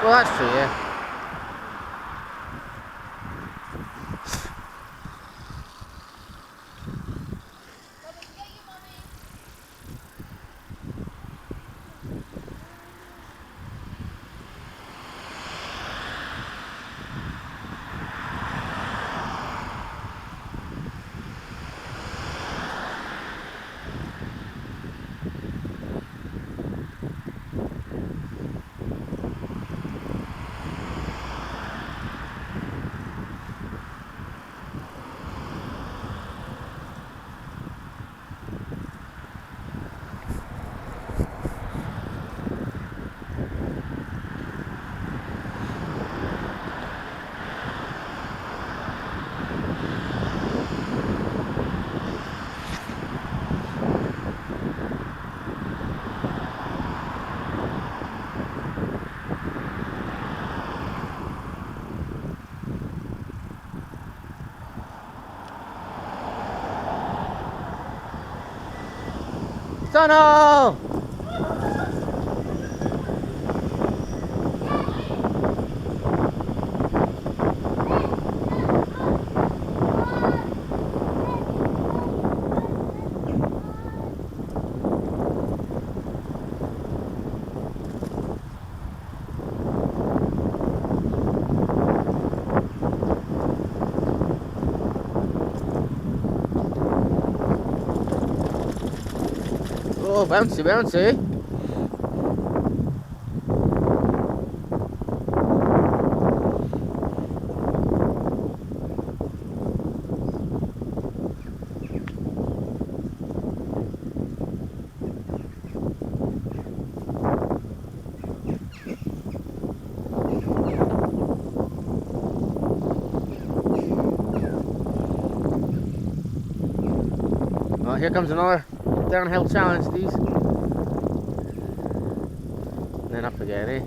Well, that's true, yeah. Tunnel! Oh, bouncy, bouncy. Oh, here comes another downhill challenge, these. And then up again, eh?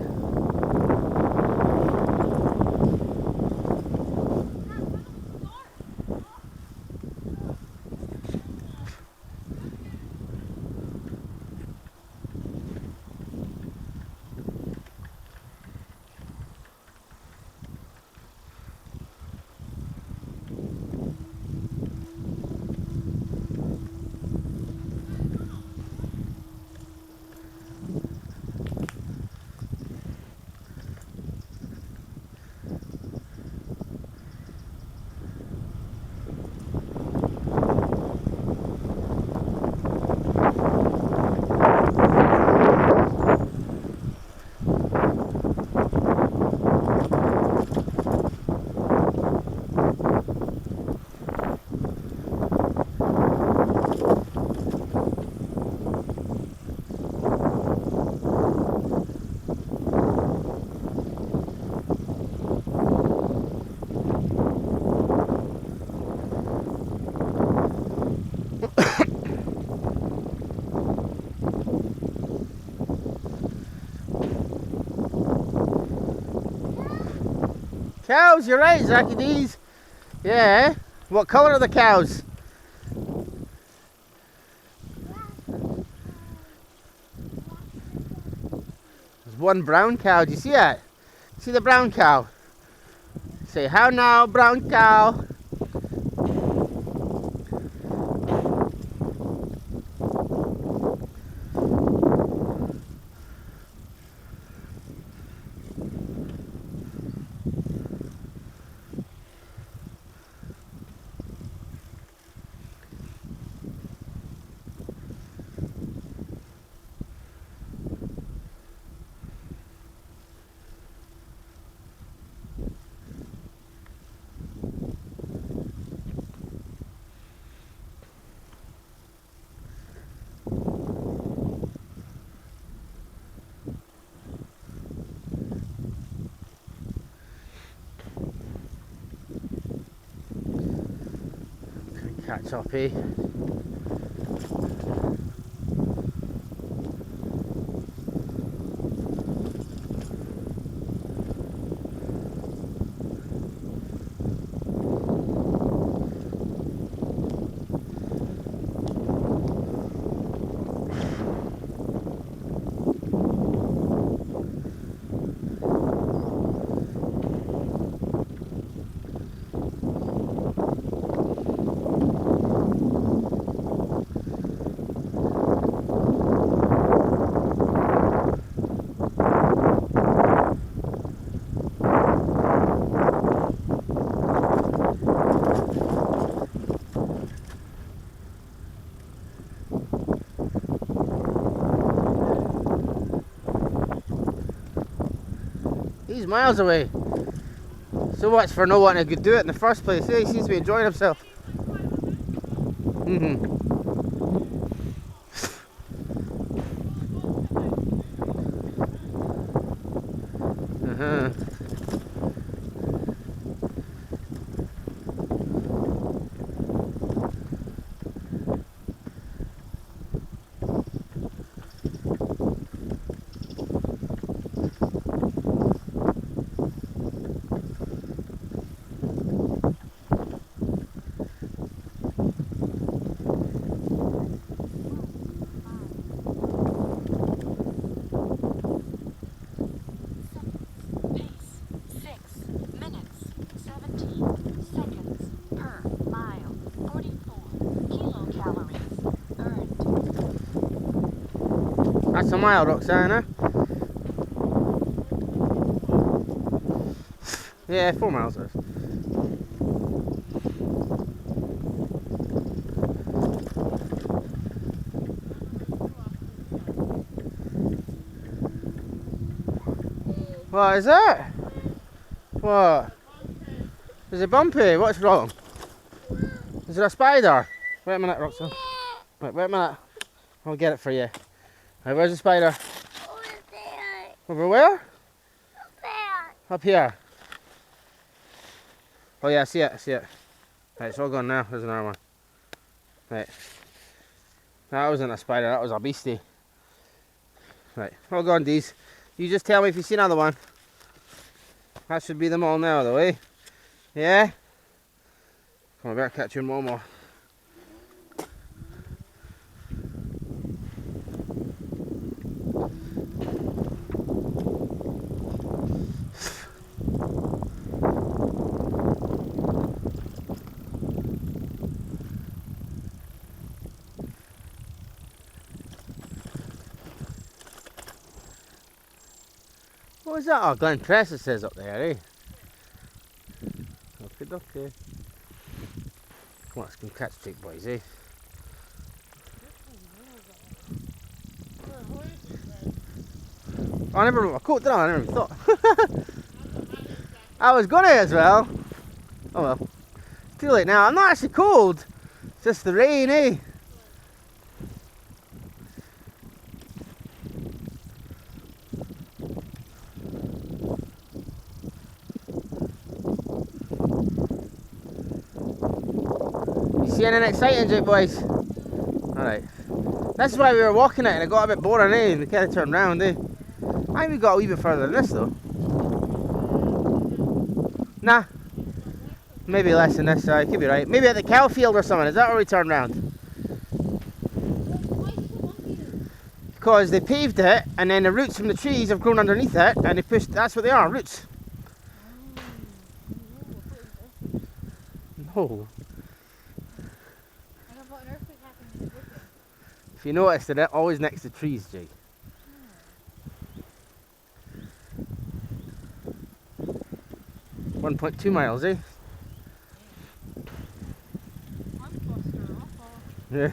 Cows, you're right, Zachy D's. Yeah. What colour are the cows? There's one brown cow. Do you see that? See the brown cow? Say, how now, brown cow? Catch up, eh? He's miles away. So much for no wanting to do it in the first place. He seems to be enjoying himself. Uh-huh. That's a mile, Roxana. Yeah, 4 miles. What is that? What? Is it bumpy? What's wrong? Is there a spider? Wait a minute, Roxanne. Wait a minute. I'll get it for you. Right, where's the spider? Over there. Over where? Up there. Up here. Oh yeah, I see it, I see it. Right, it's all gone now. There's another one. Right. That wasn't a spider, that was a beastie. Right, all gone, Dees. You just tell me if you see another one. That should be them all now, though, eh? Yeah? Come on, I better catch you one more. What was that? Oh, Glen Tressa says up there, eh? Okay. Come on, let's go catch big boys, eh? I never I caught that. I never even thought. I was gonna as well. Oh well. Too late now. I'm not actually cold. It's just the rain, eh? You see anything exciting, Jake boys? Alright. That's why we were walking it and it got a bit boring, eh? And we kind of turned round, eh? I think we got a wee bit further than this though. Nah. Maybe less than this, could be right. Maybe at the cow field or something. Is that where we turned round? Because they paved it and then the roots from the trees have grown underneath it and they pushed, that's what they are, roots. No. If you notice, they're always next to trees, Jake. 1.2 miles, eh? Yeah,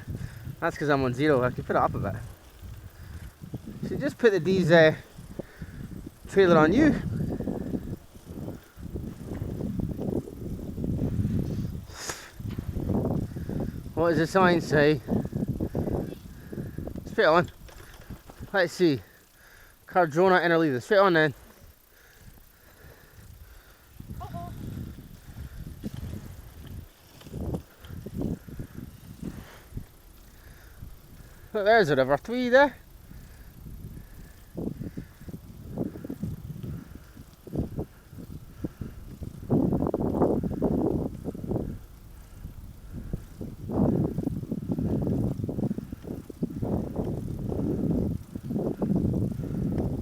that's because I'm on 0. I can put it up a bit. So just put the D's trailer on you. What does the sign say? Straight on. Let's see. Cardrona Interleader. Straight on then. Look, there's a river. 3 there.